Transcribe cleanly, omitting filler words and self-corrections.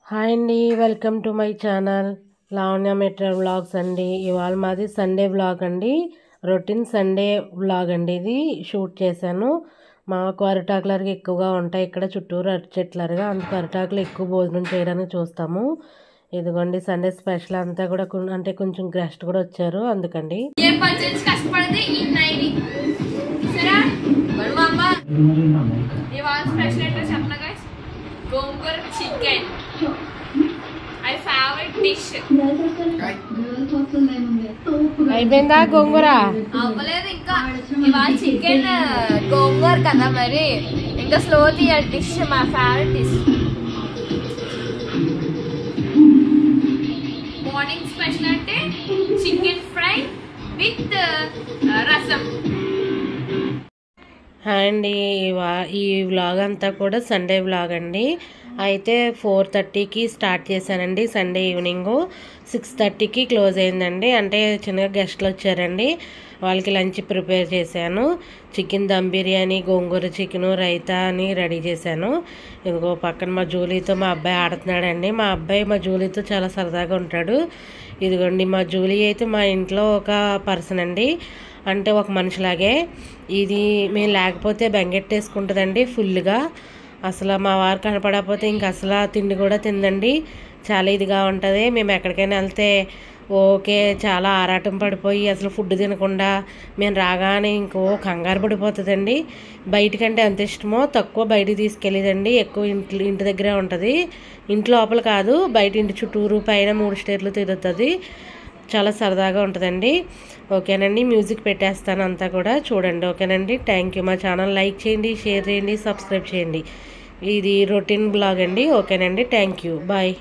Hi అండి, welcome to my channel Lavanya mitral vlogs అండి. ఇవాళ మాది సండే వ్లాగ్ అండి, రొటీన్ సండే వ్లాగ్ అండి. ఇది షూట్ చేశాను. మాకు అరిటాకులరుగా ఎక్కువగా ఉంటాయి ఇక్కడ చుట్టూరు అరటి చెట్లరుగా, అందుకు అరిటాకులు ఎక్కువ భోజనం చేయడానికి చూస్తాము. ఇదిగోండి సండే స్పెషల్ అంతా కూడా అంటే కొంచెం గెస్ట్ కూడా వచ్చారు అందుకండి. గోంగూర చికెన్ మై ఫేవరెట్ డిష్. అయిపోయిందా గోంగూర? అవ్వలేదు ఇంకా. ఇవాళ చికెన్ గోంగూర కదా, మరి ఇంకా స్లో తీయాలి. డిష్ మా ఫేవరెట్ డిష్. మార్నింగ్ స్పెషల్ అంటే చికెన్ ఫ్రై విత్ రసం. అండి ఈ వ్లాగ్ అంతా కూడా సండే వ్లాగ్ అండి. అయితే 4:30కి స్టార్ట్ చేశానండి. సండే ఈవినింగ్ 6:30కి క్లోజ్ అయిందండి. అంటే చిన్నగా గెస్ట్లు వచ్చారండి, వాళ్ళకి లంచ్ ప్రిపేర్ చేశాను. చికెన్ దమ్ బిర్యానీ, గోంగూర చికెను, రైతా అని రెడీ చేశాను. ఇదిగో పక్కన మా జూలీతో మా అబ్బాయి ఆడుతున్నాడండి. మా అబ్బాయి మా జూలీతో చాలా సరదాగా ఉంటాడు. ఇదిగోండి మా జూలీ అయితే మా ఇంట్లో ఒక పర్సన్ అండి, అంటే ఒక మనిషిలాగే. ఇది మేము లేకపోతే బెంగెట్టేసుకుంటుందండి ఫుల్గా. అసలు మా వారు కనపడకపోతే ఇంక అసలు తిండి కూడా తిందండి. చాలా ఇదిగా ఉంటుంది. మేము ఎక్కడికైనా వెళ్తే ఓకే చాలా ఆరాటం పడిపోయి అసలు ఫుడ్ తినకుండా మేము రాగానే ఇంకో కంగారు పడిపోతుందండి. బయటికంటే ఎంత ఇష్టమో తక్కువ బయటికి తీసుకెళ్ళేదండి, ఎక్కువ ఇంటి దగ్గరే ఉంటుంది. ఇంటి లోపల కాదు, బయట ఇంటి చుట్టూరు పైన 3 స్టేట్లు తిరుగుతుంది. చాలా సరదాగా ఉంటుందండి. ఓకేనండి, మ్యూజిక్ పెట్టేస్తాను అంతా కూడా చూడండి. ఓకేనండి, థ్యాంక్ యూ. మా ఛానల్ లైక్ చేయండి, షేర్ చేయండి, సబ్స్క్రైబ్ చేయండి. ఇది రొటీన్ బ్లాగ్ అండి. ఓకేనండి, థ్యాంక్ యూ, బాయ్.